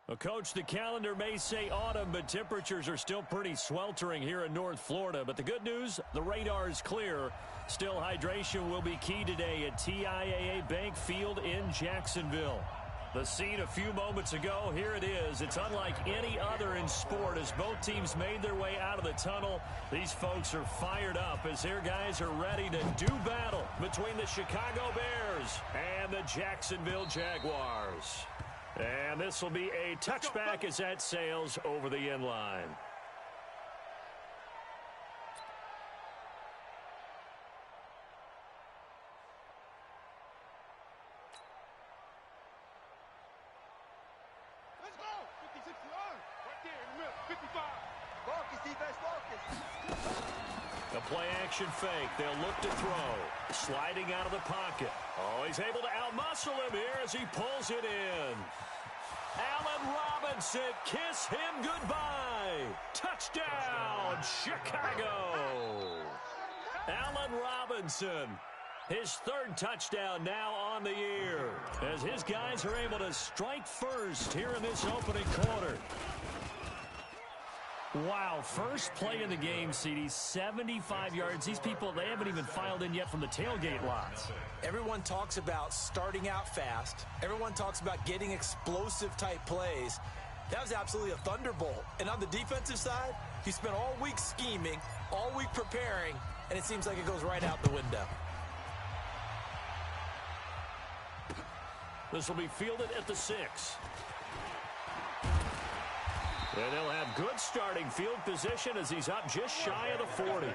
Well, Coach, the calendar may say autumn, but temperatures are still pretty sweltering here in North Florida. But the good news, the radar is clear. Still, hydration will be key today at TIAA Bank Field in Jacksonville. The scene a few moments ago, here it is. It's unlike any other in sport as both teams made their way out of the tunnel. These folks are fired up as their guys are ready to do battle between the Chicago Bears and the Jacksonville Jaguars. And this will be a touchback as that sails over the end line. Let's go! 56 yards. Right there in the middle. 55. Focus, defense, focus. A play-action fake. They'll look to throw. Sliding out of the pocket. Oh, he's able to outmuscle him here as he pulls it in. Allen Robinson, kiss him goodbye. Touchdown, Chicago. Allen Robinson, his third touchdown now on the year as his guys are able to strike first here in this opening quarter. Wow, first play in the game, CD, 75 yards. These people, they haven't even filed in yet from the tailgate lots. Everyone talks about starting out fast. Everyone talks about getting explosive-type plays. That was absolutely a thunderbolt. And on the defensive side, you spent all week scheming, all week preparing, and it seems like it goes right out the window. This will be fielded at the 6. And they'll have good starting field position as he's up just shy of the 40.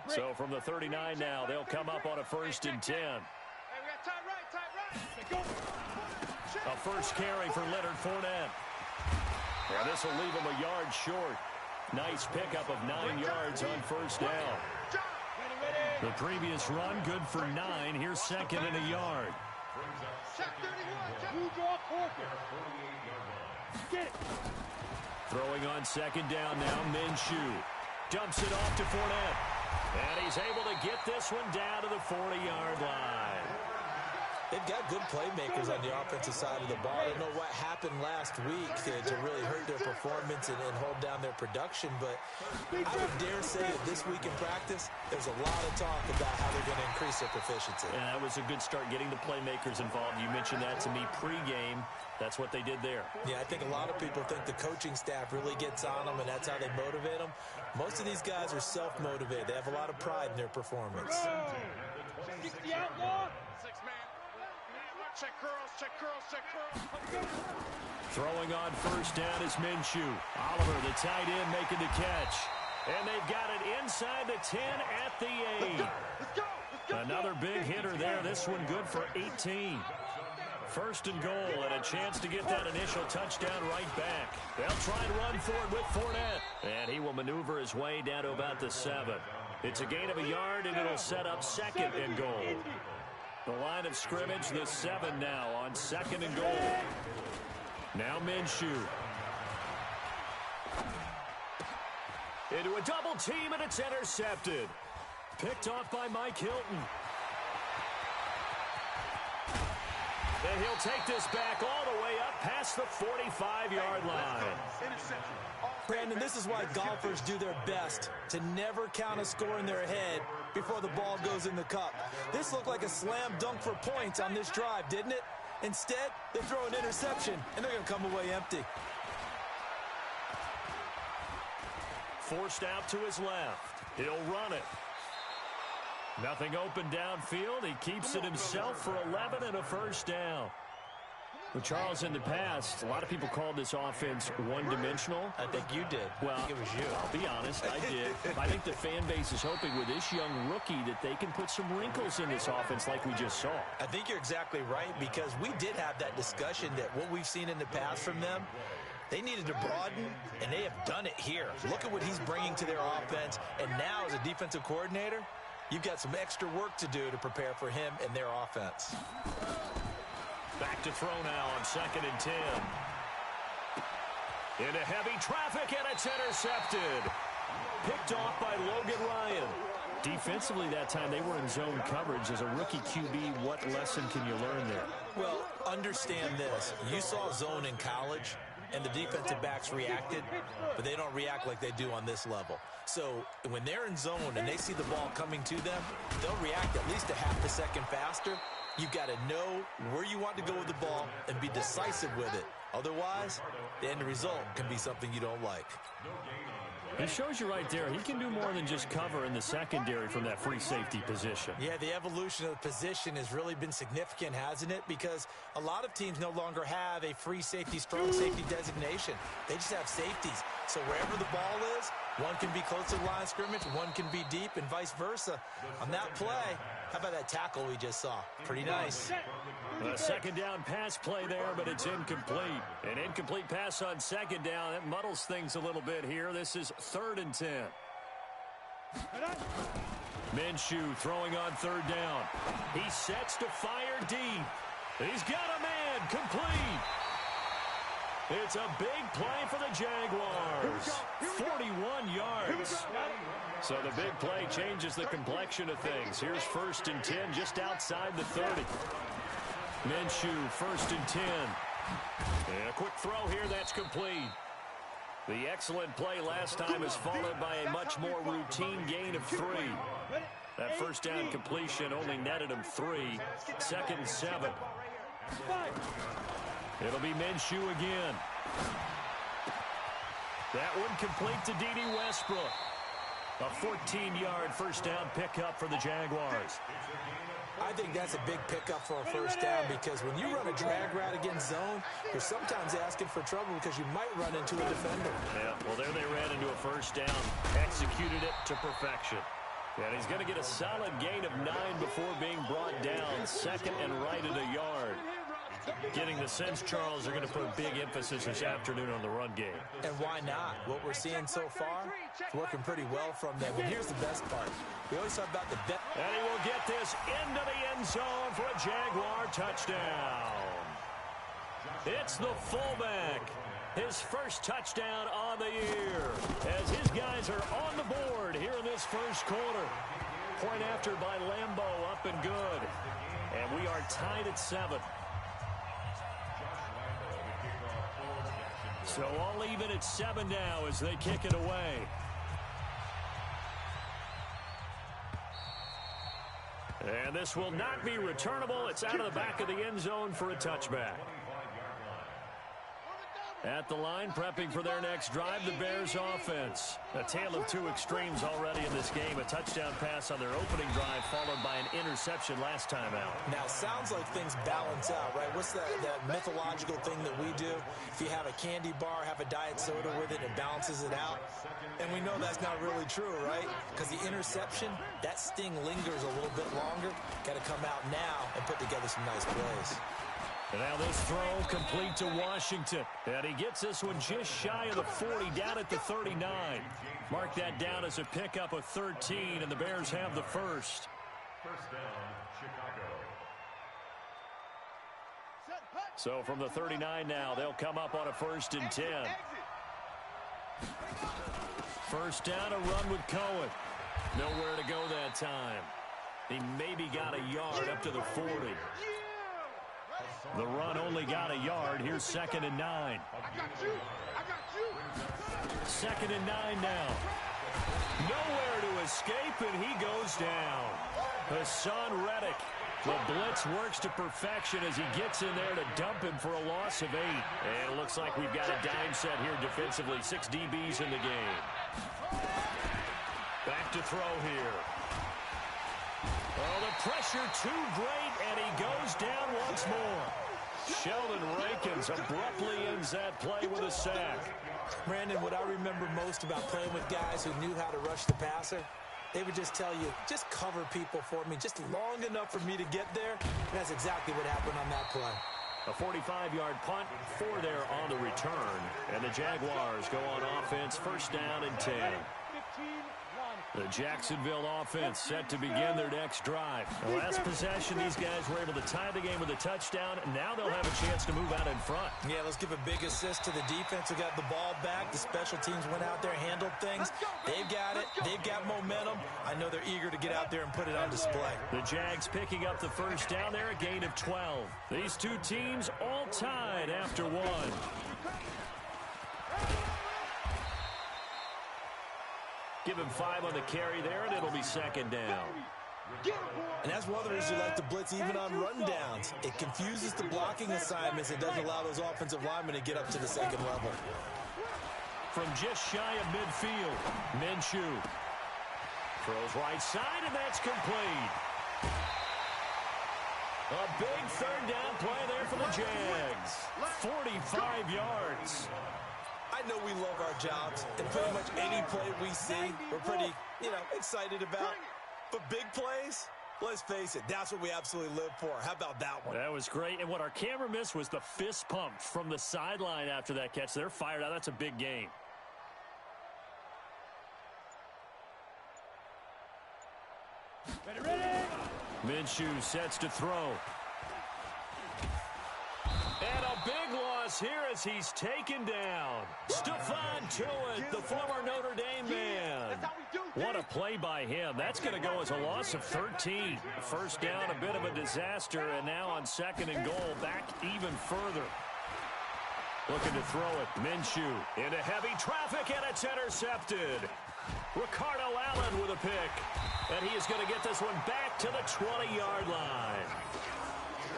So from the 39 now, they'll come up on a 1st and 10. Hey, we got tight right. A first carry for Leonard Fournette. And this will leave him a yard short. Nice pickup of 9 yards on 1st down. The previous run, good for 9. Here's 2nd and a yard. Throwing on 2nd down now, Minshew. Dumps it off to Fournette. And he's able to get this one down to the 40-yard line. They've got good playmakers on the offensive side of the ball. I don't know what happened last week to really hurt their performance and hold down their production, but I would dare say that this week in practice, there's a lot of talk about how they're going to increase their proficiency. And that was a good start getting the playmakers involved. You mentioned that to me pregame. That's what they did there. Yeah, I think a lot of people think the coaching staff really gets on them, and that's how they motivate them. Most of these guys are self-motivated. They have a lot of pride in their performance. 60 outlaw. 6-man. Check curls, check curls, check curls. Throwing on 1st down is Minshew. Oliver, the tight end, making the catch. And they've got it inside the 10 at the 8. Let's go. Another big hitter there. This one good for 18. 1st and goal and a chance to get that initial touchdown right back. They'll try and run for it with Fournette. And he will maneuver his way down to about the 7. It's a gain of a yard, and it'll set up 2nd and goal. The line of scrimmage, the 7 now on 2nd and goal. Now Minshew. Into a double team, and it's intercepted. Picked off by Mike Hilton. And he'll take this back all the way up past the 45-yard line. Brandon, this is why golfers do their best to never count a score in their head before the ball goes in the cup. This looked like a slam dunk for points on this drive, didn't it? Instead, they throw an interception, and they're going to come away empty. Forced out to his left. He'll run it. Nothing open downfield. He keeps it himself for 11 and a 1st down. Well, Charles, in the past, a lot of people called this offense one-dimensional. I think you did. Well, I think it was you. I'll be honest, I did. I think the fan base is hoping with this young rookie that they can put some wrinkles in this offense like we just saw. I think you're exactly right, because we did have that discussion that what we've seen in the past from them, they needed to broaden, and they have done it here. Look at what he's bringing to their offense, and now as a defensive coordinator, you've got some extra work to do to prepare for him and their offense. Back to throw now on 2nd and 10. Into heavy traffic, and it's intercepted. Picked off by Logan Ryan. Defensively that time, they were in zone coverage. As a rookie QB, what lesson can you learn there? Well, understand this. You saw zone in college, and the defensive backs reacted, but they don't react like they do on this level. So when they're in zone and they see the ball coming to them, they'll react at least a half a second faster. You've got to know where you want to go with the ball and be decisive with it. Otherwise, the end result can be something you don't like. It shows you right there, he can do more than just cover in the secondary from that free safety position. Yeah, the evolution of the position has really been significant, hasn't it? Because a lot of teams no longer have a free safety, strong safety designation. They just have safeties. So wherever the ball is, one can be close to the line of scrimmage, one can be deep, and vice versa. On that play, how about that tackle we just saw? Pretty nice. A second down pass play there, but it's incomplete. An incomplete pass on second down. That muddles things a little bit here. This is 3rd and 10. Minshew throwing on 3rd down. He sets to fire deep. He's got a man. Complete. It's a big play for the Jaguars. 41 yards. So the big play changes the complexion of things. Here's 1st and 10 just outside the 30. Minshew, 1st and 10. And a quick throw here, that's complete. The excellent play last time is followed by a much more routine gain of 3. That 1st down completion only netted him 3. 2nd and 7. It'll be Minshew again. That one complete to D.D. Westbrook. A 14-yard 1st down pickup for the Jaguars. I think that's a big pickup for a 1st down because when you run a drag route against zone, you're sometimes asking for trouble because you might run into a defender. Yeah, well, there they ran into a 1st down. Executed it to perfection. And he's going to get a solid gain of 9 before being brought down. 2nd and right at a yard. Getting the sense, Charles, they're going to put big emphasis this afternoon on the run game. And why not? What we're seeing so far is working pretty well from them. And here's the best part. We always talk about the bet. And he will get this into the end zone for a Jaguar touchdown. It's the fullback. His 1st touchdown on the year. As his guys are on the board here in this 1st quarter. Point after by Lambeau, up and good. And we are tied at 7. So all even at 7 now as they kick it away. And this will not be returnable. It's out of the back of the end zone for a touchback. At the line, prepping for their next drive, the Bears offense. A tale of 2 extremes already in this game. A touchdown pass on their opening drive, followed by an interception last time out. Now, sounds like things balance out, right? What's that mythological thing that we do? If you have a candy bar, have a diet soda with it, it balances it out. And we know that's not really true, right? Because the interception, that sting lingers a little bit longer. Got to come out now and put together some nice plays. And now this throw complete to Washington. And he gets this one just shy of the 40, down at the 39. Mark that down as a pickup of 13, and the Bears have the 1st. 1st down, Chicago. So from the 39 now, they'll come up on a 1st and 10. 1st down, a run with Cohen. Nowhere to go that time. He maybe got a yard up to the 40. The run only got a yard. Here's 2nd and 9. I got you. 2nd and 9 now. Nowhere to escape, and he goes down. Hassan Reddick. The blitz works to perfection as he gets in there to dump him for a loss of 8. And it looks like we've got a dime set here defensively. 6 DBs in the game. Back to throw here. Oh, the pressure too great, and he goes down once more. Sheldon Rankins abruptly ends that play with a sack. Brandon, what I remember most about playing with guys who knew how to rush the passer, they would just tell you, just cover people for me, just long enough for me to get there. And that's exactly what happened on that play. A 45-yard punt, 4 there on the return. And the Jaguars go on offense, 1st down and 10. 15-1. The Jacksonville offense set to begin their next drive. The last possession, these guys were able to tie the game with a touchdown. Now they'll have a chance to move out in front. Yeah, let's give a big assist to the defense who got the ball back. The special teams went out there, handled things. They've got it. They've got momentum. I know they're eager to get out there and put it on display. The Jags picking up the first down there, a gain of 12. These two teams all tied after one. Give him 5 on the carry there, and it'll be second down. And that's one of the reasons you like to blitz even on rundowns. It confuses the blocking assignments. It doesn't allow those offensive linemen to get up to the second level. From just shy of midfield, Minshew throws right side, and that's complete. A big third down play there for the Jags. 45 yards. I know we love our jobs, and pretty much any play we see, we're pretty, excited about. But big plays, let's face it, that's what we absolutely live for. How about that one? That was great, and what our camera missed was the fist pump from the sideline after that catch. They're fired out. That's a big game. Ready. Minshew sets to throw. And a big loss here as he's taken down. Stephon Tuitt, the former Notre Dame man. What a play by him. That's going to go as a loss of 13. First down, a bit of a disaster, and now on second and goal, back even further. Looking to throw it. Minshew into heavy traffic, and it's intercepted. Ricardo Allen with a pick. And he is going to get this one back to the 20-yard line.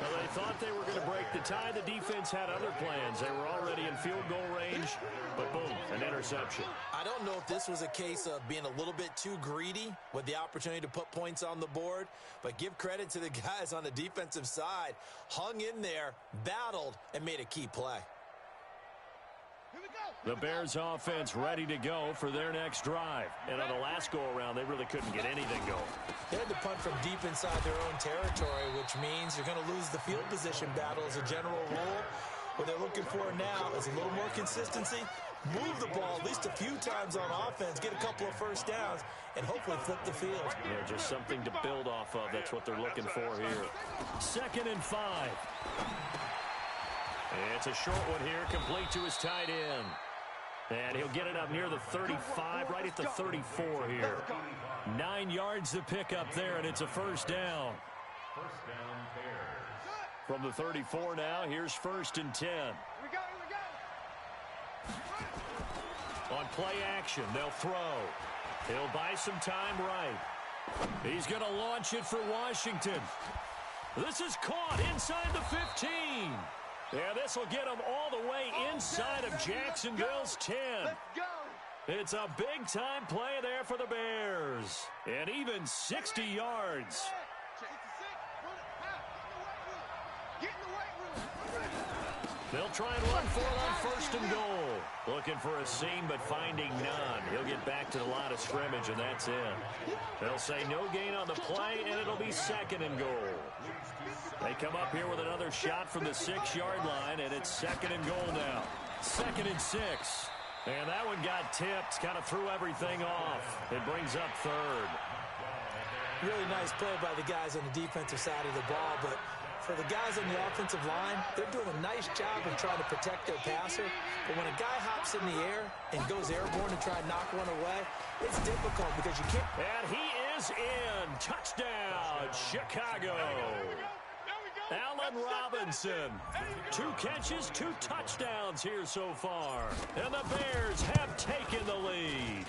Well, they thought they were going to break the tie. The defense had other plans. They were already in field goal range, but boom, an interception. I don't know if this was a case of being a little bit too greedy with the opportunity to put points on the board, but give credit to the guys on the defensive side. Hung in there, battled, and made a key play. The Bears offense ready to go for their next drive. And on the last go-around, they really couldn't get anything going. They had to punt from deep inside their own territory, which means you're going to lose the field position battle as a general rule. What they're looking for now is a little more consistency, move the ball at least a few times on offense, get a couple of first downs, and hopefully flip the field. Yeah, just something to build off of. That's what they're looking for here. 2nd and 5. It's a short one here, complete to his tight end. And he'll get it up near the 35, right at the 34 here. 9 yards to pick up there, and it's a first down. From the 34 now, here's 1st and 10. On play action, they'll throw. He'll buy some time right. He's going to launch it for Washington. This is caught inside the 15. Yeah, this will get him all the way inside of Jacksonville's 10. It's a big-time play there for the Bears. And even 60 yards. They'll try and run for it on 1st and goal. Looking for a seam, but finding none. He'll get back to the line of scrimmage, and that's it. They'll say no gain on the play, and it'll be 2nd and goal. They come up here with another shot from the 6-yard line, and it's 2nd and goal now. 2nd and 6. And that one got tipped, kind of threw everything off. It brings up 3rd. Really nice play by the guys on the defensive side of the ball, but for the guys on the offensive line, they're doing a nice job of trying to protect their passer. But when a guy hops in the air and goes airborne to try and knock one away, it's difficult because you can't. And he is in. Touchdown, Chicago. Allen Robinson. 2 catches, 2 touchdowns here so far. And the Bears have taken the lead.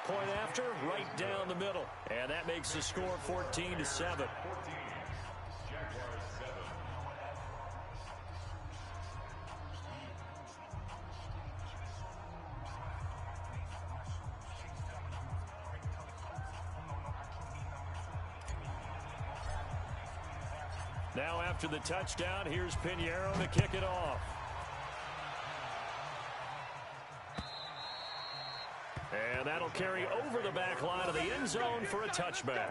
Point after, right down the middle. And that makes the score 14-7. Now after the touchdown, here's Pinheiro to kick it off. And that'll carry over the back line of the end zone for a touchback.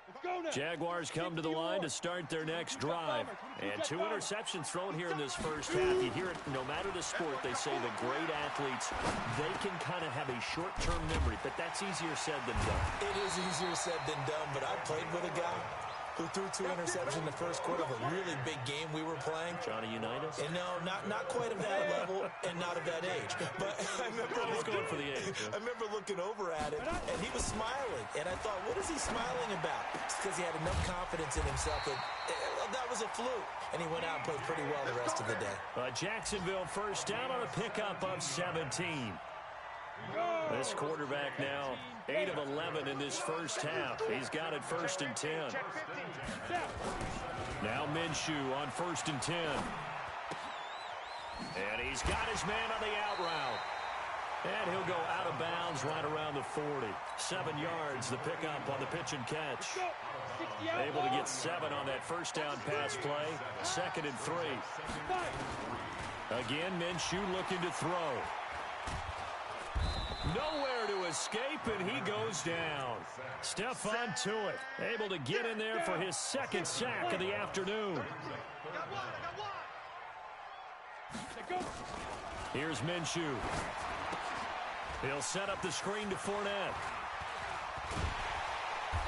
Let's go Jaguars come to the line to start their next drive. And 2 interceptions thrown here in this first half. You hear it no matter the sport. They say the great athletes, they can kind of have a short-term memory, but that's easier said than done. It is easier said than done, but I played with a guy who threw 2 interceptions in the first quarter of a really big game we were playing. Johnny Unitas? And no, not quite of that level and not of that age. But I remember going for the age. I remember looking over at him, and he was smiling. And I thought, what is he smiling about? It's because he had enough confidence in himself that that was a fluke. And he went out and played pretty well the rest of the day. Jacksonville first down on a pickup of 17. This quarterback now 8 of 11 in this first half. He's got it 1st and 10. Now Minshew on 1st and 10. And he's got his man on the out route. And he'll go out of bounds right around the 40. 7 yards, the pickup on the pitch and catch. Able to get 7 on that first down pass play. 2nd and 3. Again, Minshew looking to throw. Nowhere to escape, and he goes down. Stephon Tuitt able to get in there for his 2nd sack of the afternoon. Here's Minshew. He'll set up the screen to Fournette.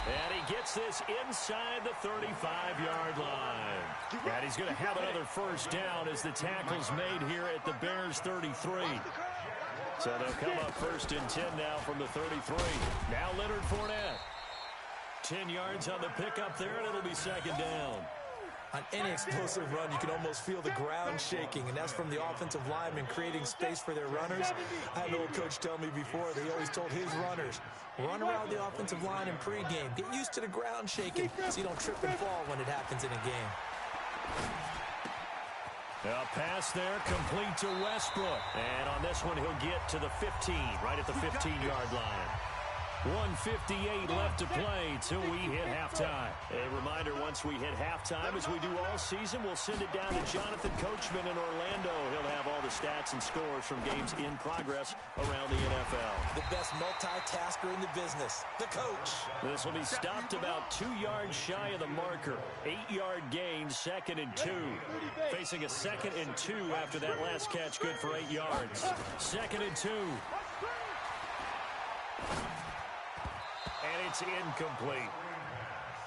And he gets this inside the 35-yard line. And he's going to have another first down as the tackle's made here at the Bears' 33. So they'll come up 1st and 10 now from the 33. Now Leonard Fournette. 10 yards on the pickup there, and it'll be 2nd down. On any explosive run, you can almost feel the ground shaking, and that's from the offensive linemen creating space for their runners. I had an old coach tell me before that he always told his runners, run around the offensive line in pregame. Get used to the ground shaking so you don't trip and fall when it happens in a game. A pass there, complete to Westbrook. And on this one, he'll get to the 15, right at the 15-yard line. 1:58 left to play till we hit halftime. A reminder, once we hit halftime, as we do all season, we'll send it down to Jonathan Coachman in Orlando. He'll have all the stats and scores from games in progress around the NFL. The best multitasker in the business, the coach. This will be stopped about 2 yards shy of the marker. 8-yard gain, 2nd and 2. Facing a 2nd and 2 after that last catch, good for 8 yards. 2nd and 2. And it's incomplete.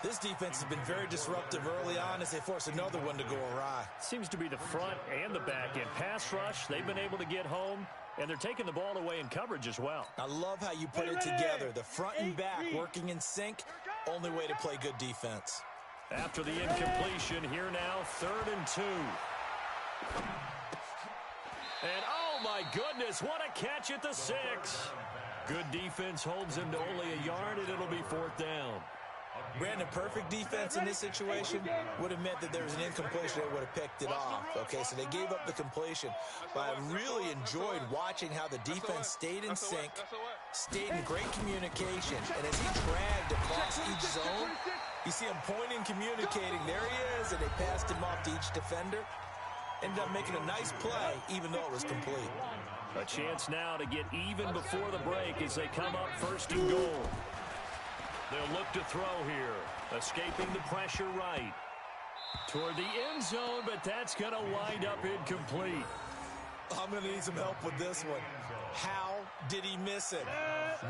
This defense has been very disruptive early on as they force another one to go awry. Seems to be the front and the back end. Pass rush, they've been able to get home, and they're taking the ball away in coverage as well. I love how you put it together. The front and back working in sync, only way to play good defense. After the incompletion, here now, 3rd and 2. And oh my goodness, what a catch at the 6. Good defense holds him to only a yard, and it'll be 4th down. Brandon, perfect defense in this situation would have meant that there was an incompletion. They would have picked it off. Okay, so they gave up the completion. But I really enjoyed watching how the defense stayed in sync, stayed in great communication. And as he dragged across each zone, you see him pointing, communicating. There he is, and they passed him off to each defender. Ended up making a nice play, even though it was complete. A chance now to get even before the break as they come up 1st and goal. They'll look to throw here. Escaping the pressure right. Toward the end zone, but that's going to wind up incomplete. I'm going to need some help with this one. How did he miss it?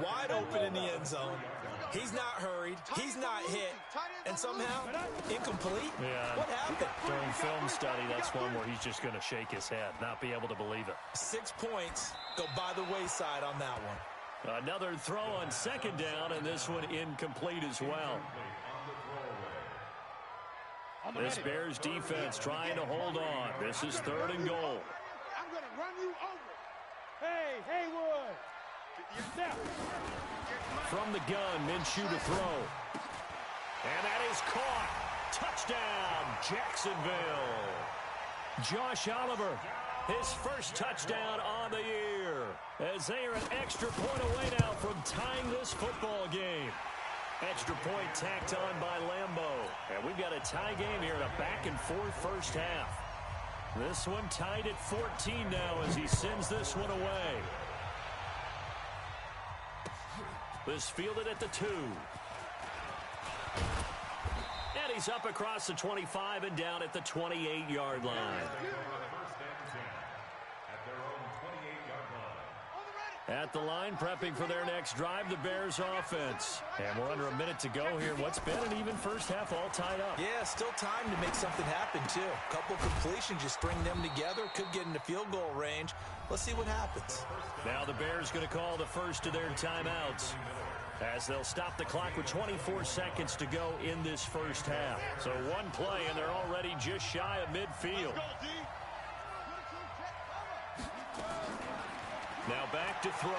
Wide open in the end zone. He's not hurried. He's not hit. And somehow, incomplete? Yeah. What happened? During film study, that's one where he's just going to shake his head, not be able to believe it. 6 points go by the wayside on that one. Another throw on 2nd down, and this one incomplete as well. This Bears defense trying to hold on. This is 3rd and goal. I'm going to run you over. Hey, Haywood. From the gun, Minshew to throw. And that is caught. Touchdown, Jacksonville. Josh Oliver, his first touchdown on the year, as they are an extra point away now from tying this football game. Extra point tacked on by Lambeau. And we've got a tie game here in a back-and-forth first half. This one tied at 14 now as he sends this one away. This fielded at the 2. He's up across the 25 and down at the 28-yard line. At the line, prepping for their next drive, the Bears offense. And we're under a minute to go here. What's been an even first half, all tied up. Yeah, still time to make something happen, too. A couple completions, just string them together. Could get into field goal range. Let's see what happens. Now the Bears going to call the first of their timeouts, as they'll stop the clock with 24 seconds to go in this first half. So one play, and they're already just shy of midfield. Now back to throw.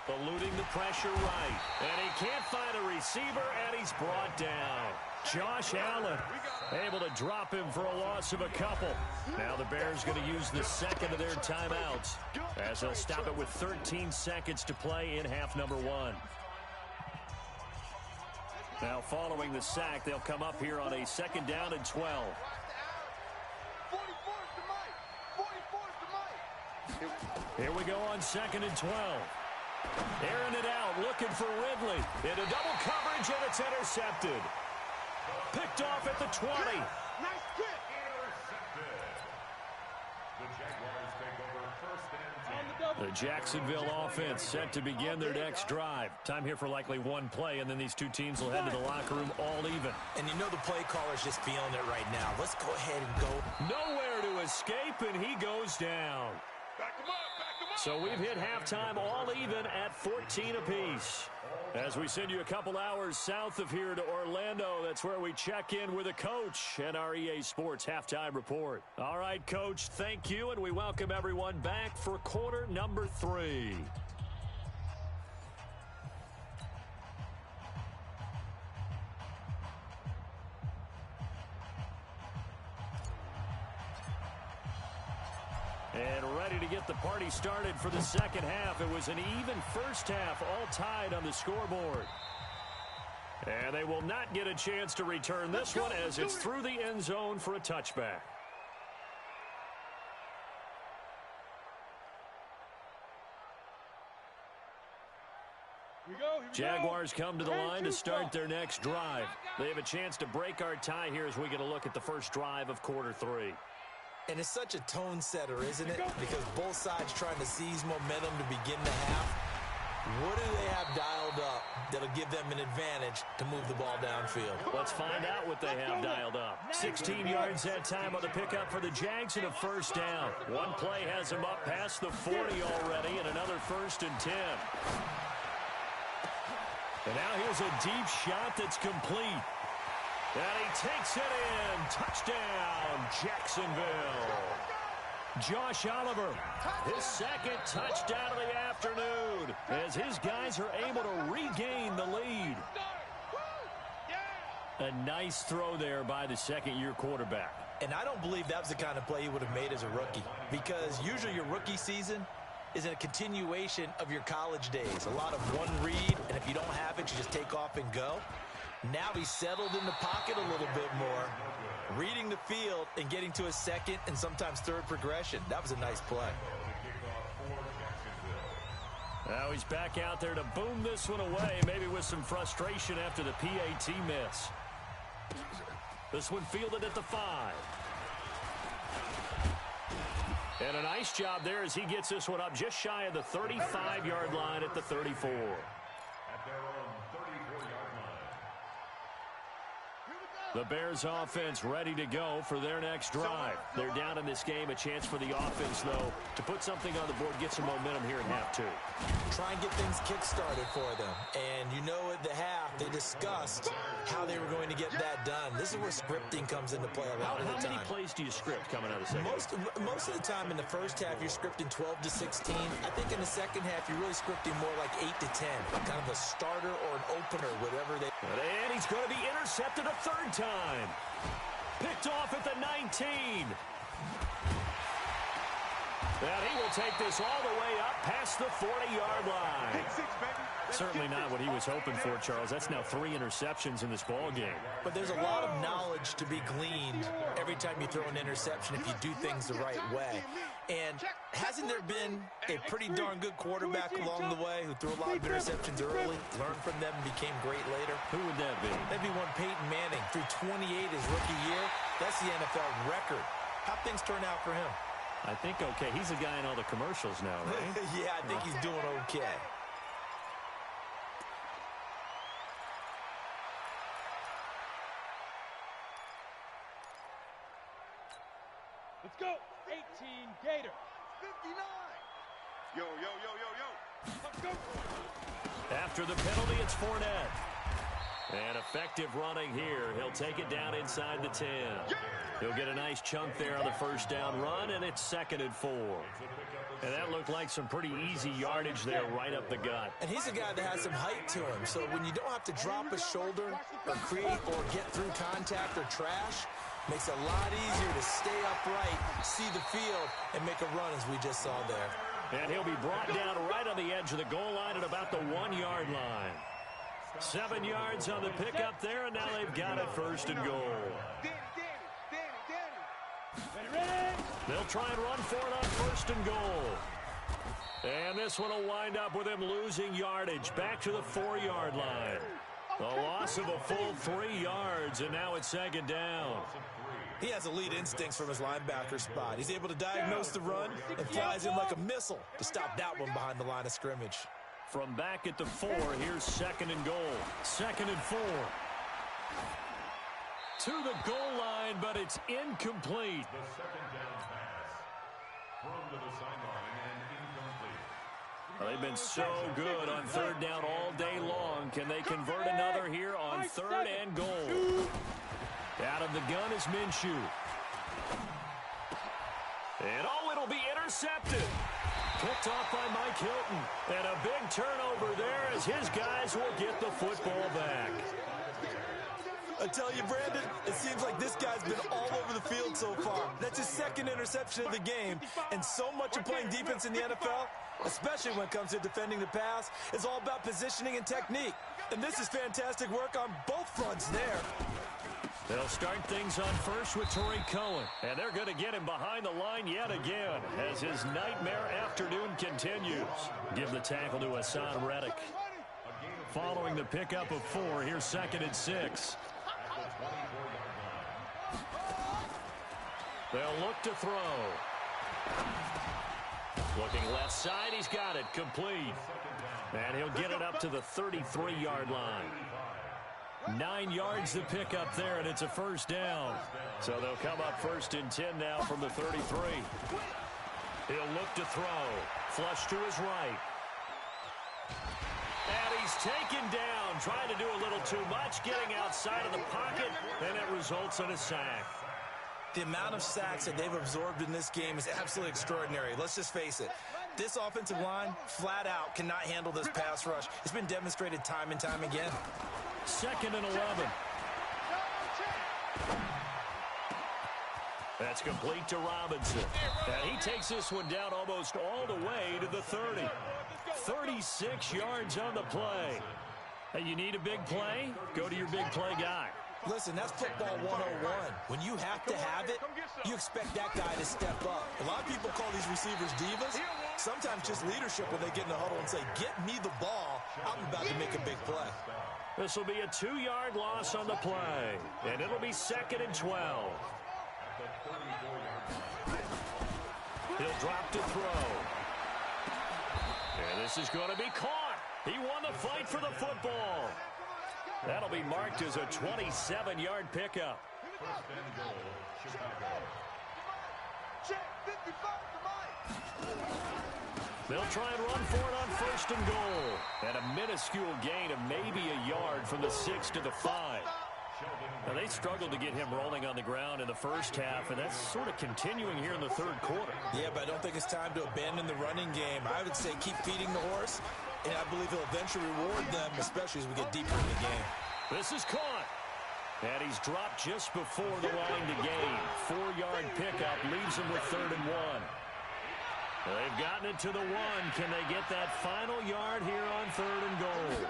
Eluding the pressure right. And he can't find a receiver, and he's brought down. Josh Allen able to drop him for a loss of a couple. Now the Bears going to use the second of their timeouts, as they'll stop it with 13 seconds to play in half number one. Now following the sack, they'll come up here on a second down and 12. Here we go on second and 12. Airing it out, looking for Ridley. Into double coverage, and it's intercepted. Picked off at the 20. Nice kick. The Jaguars take over first and 10. The Jacksonville offense set to begin their next drive. Time here for likely one play, and then these two teams will head to the locker room all even. And you know the play caller's just feeling it right now. Let's go ahead and go. Nowhere to escape, and he goes down. Back him up, back him up. So we've hit halftime all even at 14 apiece. As we send you a couple hours south of here to Orlando, that's where we check in with a coach and our EA Sports halftime report. All right, Coach, thank you, and we welcome everyone back for quarter number 3. And ready to get the party started for the second half. It was an even first half, all tied on the scoreboard. And they will not get a chance to return this one as it's through the end zone for a touchback. Jaguars come to the line to start their next drive. They have a chance to break our tie here as we get a look at the first drive of quarter 3. And it's such a tone setter, isn't it? Because both sides trying to seize momentum to begin the half. What do they have dialed up that'll give them an advantage to move the ball downfield? Let's find out what they have dialed up. 16 yards that time on the pickup for the Jags and a first down. One play has them up past the 40 already, and another first and 10. And now here's a deep shot that's complete. And he takes it in. Touchdown, Jacksonville. Josh Oliver, his second touchdown of the afternoon, as his guys are able to regain the lead. A nice throw there by the second-year quarterback. And I don't believe that was the kind of play he would have made as a rookie, because usually your rookie season is a continuation of your college days. A lot of one read, and if you don't have it, you just take off and go. Now he's settled in the pocket a little bit more, reading the field and getting to a second and sometimes third progression. That was a nice play. Now he's back out there to boom this one away, maybe with some frustration after the PAT miss. This one fielded at the 5. And a nice job there as he gets this one up just shy of the 35-yard line at the 34. The Bears offense ready to go for their next drive. They're down in this game. A chance for the offense, though, to put something on the board, get some momentum here in half 2. Try and get things kick-started for them. And you know at the half, they discussed how they were going to get that done. This is where scripting comes into play a lot of the time. How many plays do you script coming out of the second? Most of the time in the first half, you're scripting 12 to 16. I think in the second half, you're really scripting more like 8 to 10. Kind of a starter or an opener, whatever they... And he's going to be intercepted a third time. Picked off at the 19. And he will take this all the way up past the 40-yard line. Certainly not what he was hoping for, Charles. That's now 3 interceptions in this ball game. But there's a lot of knowledge to be gleaned every time you throw an interception if you do things the right way. And hasn't there been a pretty darn good quarterback along the way who threw a lot of interceptions early, learned from them, and became great later? Who would that be? That'd be one Peyton Manning. Threw 28 his rookie year. That's the NFL record. How'd things turn out for him? I think okay. He's a guy in all the commercials now, right? Yeah, I think he's doing okay. Let's go. 18 Gator. 59. Yo, yo, yo, yo, yo. Let's go. After the penalty, it's Fournette. And effective running here. He'll take it down inside the 10. He'll get a nice chunk there on the first down run, and it's 2nd and 4. And that looked like some pretty easy yardage there right up the gut. And he's a guy that has some height to him, so when you don't have to drop a shoulder or create or get through contact or trash, makes it a lot easier to stay upright, see the field, and make a run as we just saw there. And he'll be brought down right on the edge of the goal line at about the 1-yard line. 7 yards on the pickup there, and now they've got it 1st and goal. They'll try and run for it on 1st and goal. And this one will wind up with him losing yardage back to the 4-yard line. A loss of a full 3 yards, and now it's 2nd down. He has elite instincts from his linebacker spot. He's able to diagnose the run and flies in like a missile to stop that one behind the line of scrimmage. From back at the 4, here's 2nd and goal. 2nd and 4. To the goal line, but it's incomplete. The 2nd down pass. Thrown to the sideline and incomplete. Well, they've been so good on 3rd down all day long. Can they convert another here on 3rd and goal? Out of the gun is Minshew. And it'll be intercepted. Picked off by Mike Hilton. And a big turnover there as his guys will get the football back. I tell you, Brandon, it seems like this guy's been all over the field so far. That's his 2nd interception of the game. And so much of playing defense in the NFL, especially when it comes to defending the pass, is all about positioning and technique. And this is fantastic work on both fronts there. They'll start things on first with Torrey Cohen. And they're going to get him behind the line yet again as his nightmare afternoon continues. Give the tackle to Hassan Reddick. Following the pickup of 4, here's 2nd and 6. They'll look to throw. Looking left side, he's got it complete. And he'll get it up to the 33-yard line. 9 yards to pick up there, and it's a 1st down. So they'll come up 1st and 10 now from the 33. He'll look to throw. Flush to his right. And he's taken down, trying to do a little too much, getting outside of the pocket, and it results in a sack. The amount of sacks that they've absorbed in this game is absolutely extraordinary. Let's just face it. This offensive line, flat out, cannot handle this pass rush. It's been demonstrated time and time again. 2nd and 11. That's complete to Robinson. And he takes this one down almost all the way to the 30. 36 yards on the play. Hey, you need a big play? Go to your big play guy. Listen, that's football 101. When you have to have it, you expect that guy to step up. A lot of people call these receivers divas. Sometimes just leadership when they get in the huddle and say, get me the ball. I'm about to make a big play. This will be a 2-yard loss on the play. And it'll be 2nd and 12. He'll drop to throw. And this is going to be caught. He won the fight for the football. That'll be marked as a 27-yard pickup. 1st and goal, Chicago. They'll try and run for it on 1st and goal. And a minuscule gain of maybe a yard from the 6 to the 5. Now, they struggled to get him rolling on the ground in the first half, and that's sort of continuing here in the 3rd quarter. Yeah, but I don't think it's time to abandon the running game. I would say keep feeding the horse, and I believe he'll eventually reward them, especially as we get deeper in the game. This is caught. And he's dropped just before the line to gain. 4-yard pickup leaves him with 3rd and 1. They've gotten it to the 1. Can they get that final yard here on 3rd and goal?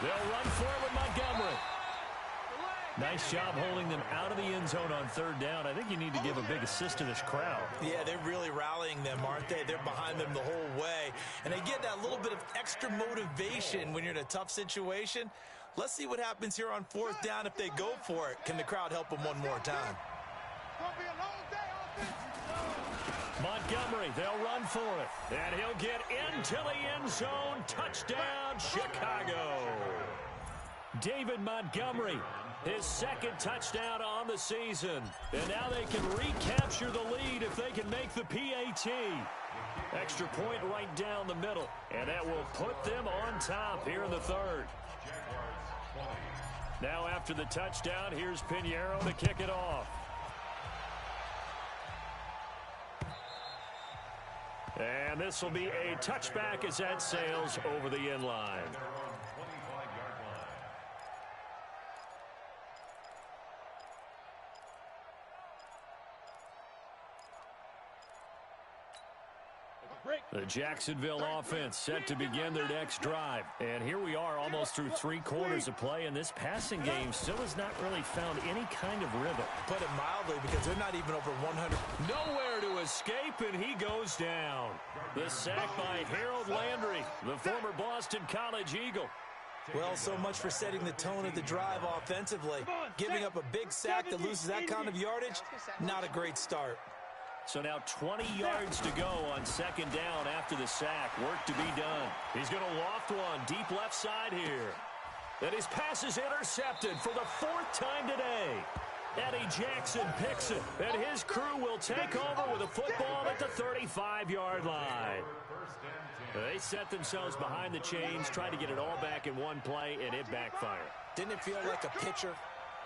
They'll run for it with Montgomery. Nice job holding them out of the end zone on 3rd down. I think you need to give a big assist to this crowd. Yeah, they're really rallying them, aren't they? They're behind them the whole way. And they get that little bit of extra motivation when you're in a tough situation. Let's see what happens here on 4th down if they go for it. Can the crowd help them one more time? Montgomery, they'll run for it. And he'll get into the end zone. Touchdown, Chicago. David Montgomery, his 2nd touchdown on the season. And now they can recapture the lead if they can make the PAT. Extra point right down the middle. And that will put them on top here in the 3rd. Now after the touchdown, here's Pinheiro to kick it off. And this will be a touchback as that sails over the end line. The Jacksonville offense set to begin their next drive. And here we are almost through 3 quarters of play, and this passing game still has not really found any kind of rhythm. Put it mildly, because they're not even over 100. Nowhere to escape, and he goes down. The sack by Harold Landry, the former Boston College Eagle. Well, so much for setting the tone of the drive offensively. Giving up a big sack that loses that kind of yardage, not a great start. So now 20 yards to go on 2nd down after the sack. Work to be done. He's going to loft one deep left side here. And his pass is intercepted for the 4th time today. Eddie Jackson picks it, and his crew will take over with a football at the 35-yard line. They set themselves behind the chains, tried to get it all back in one play, and it backfired. Didn't it feel like a pitcher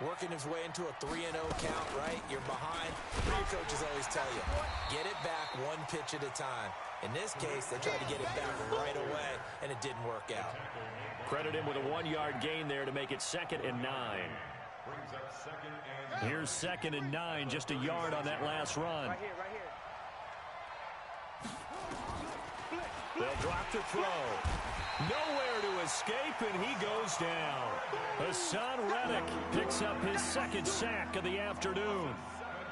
working his way into a 3-0 count, right? You're behind. Your coaches always tell you, get it back 1 pitch at a time. In this case, they tried to get it back right away, and it didn't work out. Credit him with a 1-yard gain there to make it 2nd and 9. Here's 2nd and 9, just a yard on that last run. Right here, right here. They'll drop the throw. Nowhere to escape, and he goes down. Hassan Reddick picks up his 2nd sack of the afternoon.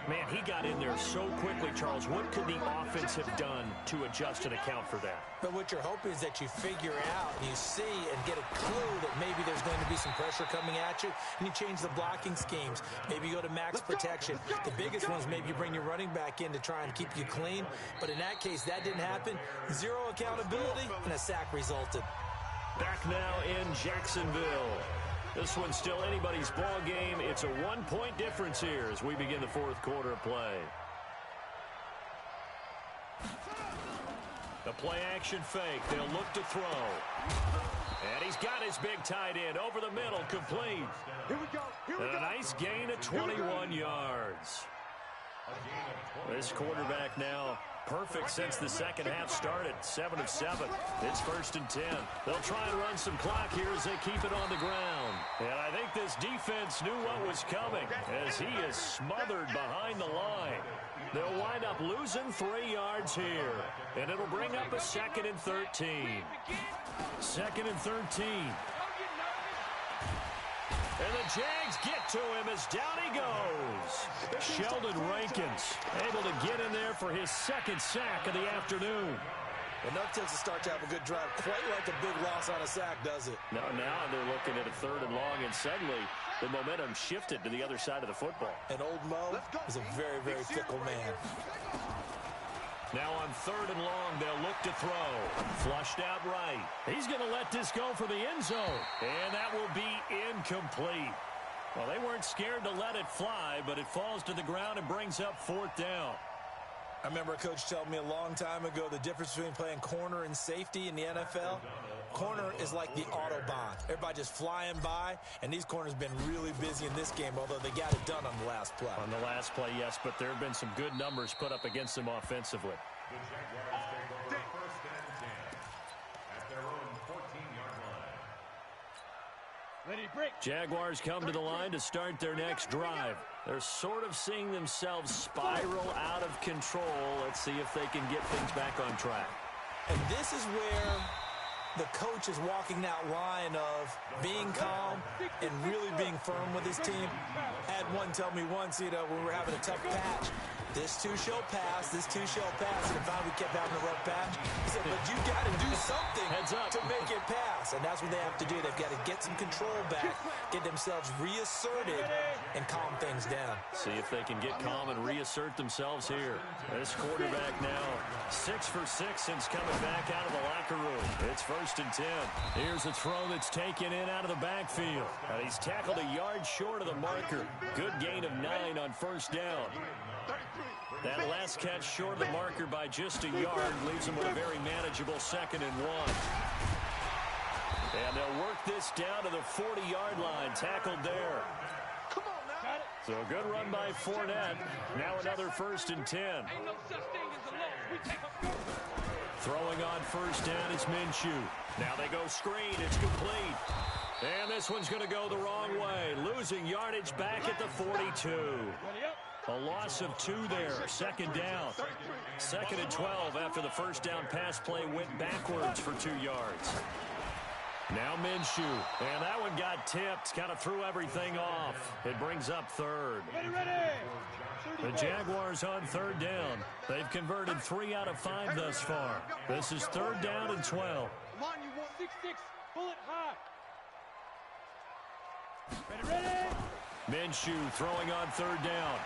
Man, he got in there so quickly, Charles. What could the offense have done to adjust and account for that? But what you're hoping is that you figure out and you see and get a clue that maybe there's going to be some pressure coming at you, and you change the blocking schemes. Maybe you go to max protection. The biggest one is maybe you bring your running back in to try and keep you clean. But in that case, that didn't happen. 0 accountability, and a sack resulted. Back now in Jacksonville. This one's still anybody's ball game. It's a 1-point difference here as we begin the 4th quarter of play. The play action fake. They'll look to throw. And he's got his big tight end over the middle, complete. Here we go. Here we And go. a nice gain of 21 yards. This quarterback now perfect since the second half started. 7 of 7. It's 1st and 10. They'll try and run some clock here as they keep it on the ground. And I think this defense knew what was coming as he is smothered behind the line. They'll wind up losing 3 yards here. And it'll bring up a 2nd and 13. 2nd and 13. And the Jags get to him as down he goes. Sheldon Rankins able to get in there for his 2nd sack of the afternoon. Enough to start to have a good drive. Quite like a big loss on a sack, does it? Now they're looking at a 3rd and long, and suddenly the momentum shifted to the other side of the football. And old Mo is a very, very fickle man. Now on 3rd and long, they'll look to throw. Flushed out right. He's going to let this go for the end zone. And that will be incomplete. Well, they weren't scared to let it fly, but it falls to the ground and brings up 4th down. I remember a coach telling me a long time ago the difference between playing corner and safety in the NFL. Corner is like the Autobahn. Everybody just flying by, and these corners have been really busy in this game, although they got it done on the last play. On the last play, yes, but there have been some good numbers put up against them offensively. The Jaguars take over 1st and 10 at their own 14-yard line. Ready, break. Jaguars come to the line to start their next drive. They're sort of seeing themselves spiral out of control. Let's see if they can get things back on track. And this is where the coach is walking that line of being calm and really being firm with his team. I had one tell me once, when we were having a tough patch, this too shall pass, this too shall pass. And finally we kept having a rough patch. He said, but you got to do something to make it pass. And that's what they have to do. They've got to get some control back, get themselves reasserted, and calm things down. See if they can get calm and reassert themselves here. This quarterback now 6 for 6 since coming back out of the locker room. It's 1st and 10. Here's a throw that's taken in out of the backfield. He's tackled a yard short of the marker. Good gain of 9 on 1st down. That last catch short of the marker by just a yard leaves them with a very manageable 2nd and 1. And they'll work this down to the 40-yard line. Tackled there. So a good run by Fournette. Now another 1st and 10. Throwing on 1st down is Minshew. Now they go screen. It's complete. And this one's going to go the wrong way. Losing yardage back at the 42. A loss of 2 there. 2nd down. 2nd and 12 after the 1st down pass play went backwards for 2 yards. Now Minshew. And that one got tipped. Kind of threw everything off. It brings up 3rd. The Jaguars on 3rd down. They've converted 3 out of 5 thus far. This is 3rd down and 12. Come on, you want 6-6. Bullet high. Ready. Minshew throwing on 3rd down.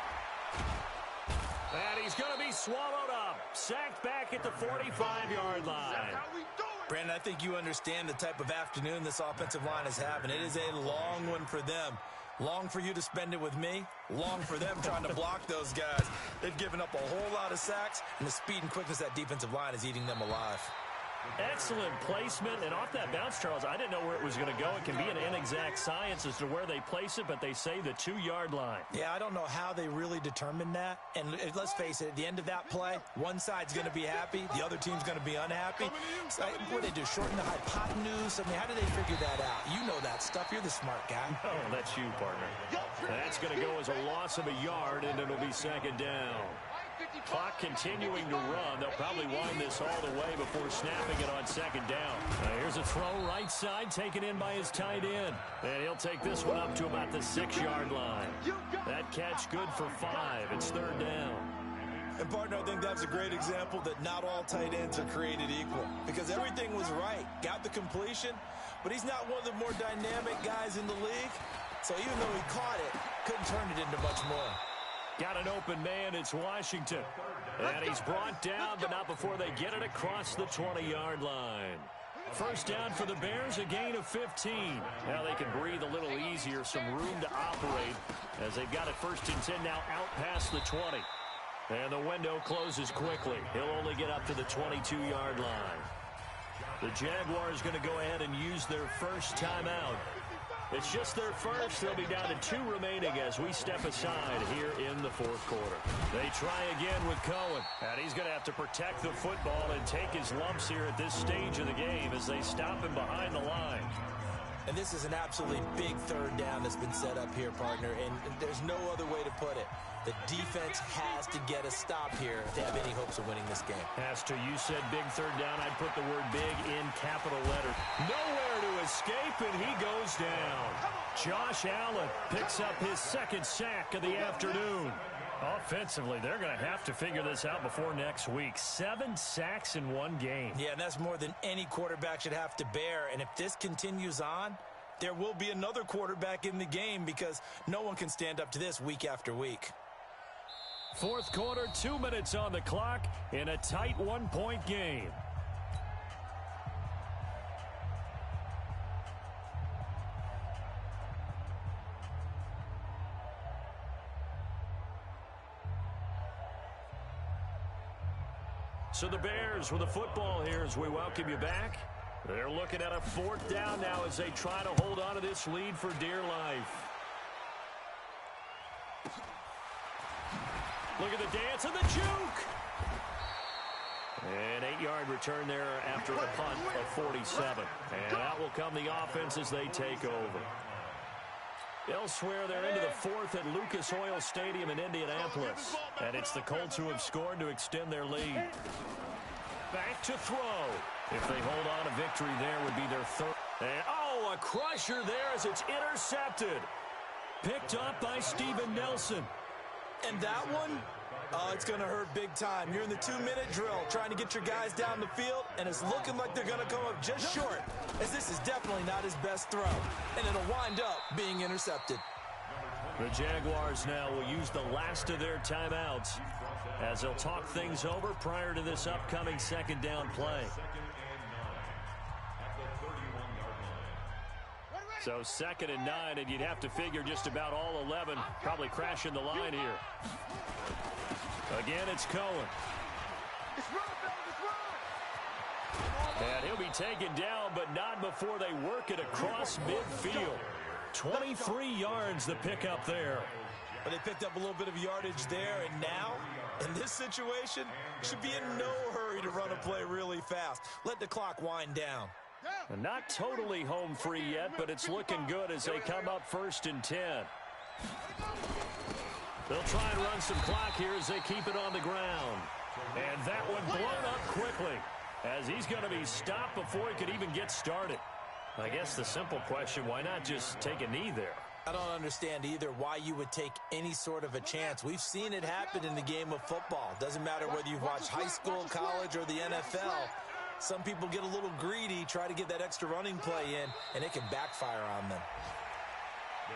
And he's going to be swallowed up. Sacked back at the 45-yard line. Brandon, I think you understand the type of afternoon this offensive line is having. It is a long one for them. Long for you to spend it with me. Long for them trying to block those guys. They've given up a whole lot of sacks, and the speed and quickness of that defensive line is eating them alive. Excellent placement, and off that bounce, Charles, I didn't know where it was going to go. It can be an inexact science as to where they place it, but they say the 2-yard line. Yeah, I don't know how they really determined that. And let's face it, at the end of that play, one side's going to be happy, the other team's going to be unhappy. So, what did they do, shorten the hypotenuse? I mean, how did they figure that out? You know that stuff. You're the smart guy. Oh, that's you, partner. That's going to go as a loss of a yard, and it'll be 2nd down. Clock continuing to run. They'll probably wind this all the way before snapping it on 2nd down. Here's a throw right side taken in by his tight end. And he'll take this one up to about the 6-yard line. That catch good for 5. It's 3rd down. And, partner, I think that's a great example that not all tight ends are created equal. Because everything was right. Got the completion, but he's not one of the more dynamic guys in the league. So even though he caught it, couldn't turn it into much more. Got an open man. It's Washington. And he's brought down, but not before they get it across the 20-yard line. 1st down for the Bears, a gain of 15. Now they can breathe a little easier, some room to operate as they've got it 1st and 10 now out past the 20. And the window closes quickly. He'll only get up to the 22-yard line. The Jaguars going to go ahead and use their first timeout. It's just their first. They'll be down to 2 remaining as we step aside here in the 4th quarter. They try again with Cohen. And he's going to have to protect the football and take his lumps here at this stage of the game as they stop him behind the line. And this is an absolutely big 3rd down that's been set up here, partner. And there's no other way to put it. The defense has to get a stop here to have any hopes of winning this game. Has to. You said big 3rd down. I'd put the word big in capital letters. Nowhere to escape, and he goes down. Josh Allen picks up his 2nd sack of the afternoon. Offensively, they're going to have to figure this out before next week. 7 sacks in one game. Yeah, and that's more than any quarterback should have to bear. And if this continues on, there will be another quarterback in the game because no one can stand up to this week after week. 4th quarter, 2 minutes on the clock in a tight 1-point game. So the Bears with the football here as we welcome you back. They're looking at a 4th down now as they try to hold on to this lead for dear life. Look at the dance and the juke. An 8-yard return there after a punt of 47. And out will come the offense as they take over. Elsewhere, they're into the fourth at Lucas Oil Stadium in Indianapolis. And it's the Colts who have scored to extend their lead. Back to throw. If they hold on, a victory there would be their third. And, oh, a crusher there as it's intercepted. Picked up by Steven Nelson. And that one, oh, it's going to hurt big time. You're in the 2-minute drill trying to get your guys down the field, and it's looking like they're going to come up just short, as this is definitely not his best throw. And it'll wind up being intercepted. The Jaguars now will use the last of their timeouts as they'll talk things over prior to this upcoming second down play. So 2nd and 9, and you'd have to figure just about all 11 probably crashing the line here. Again, it's Cohen. And he'll be taken down, but not before they work it across midfield. 23 yards the pickup there. But they picked up a little bit of yardage there, and now, in this situation, should be in no hurry to run a play really fast. Let the clock wind down. Not totally home free yet, but it's looking good as they come up 1st and 10. They'll try and run some clock here as they keep it on the ground. And that one blown up quickly as he's going to be stopped before he could even get started. I guess the simple question, why not just take a knee there? I don't understand either why you would take any sort of a chance. We've seen it happen in the game of football. Doesn't matter whether you've watched high school, college, or the NFL. Some people get a little greedy, try to get that extra running play in, and it can backfire on them.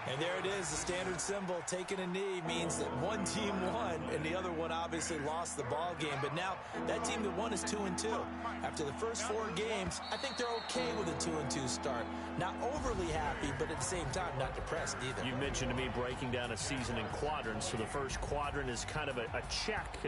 And there it is, the standard symbol. Taking a knee means that one team won, and the other one obviously lost the ball game. But now that team that won is 2-2. After the first 4 games, I think they're okay with a 2-2 start. Not overly happy, but at the same time, not depressed either. You mentioned to me breaking down a season in quadrants. So the first quadrant is kind of a check.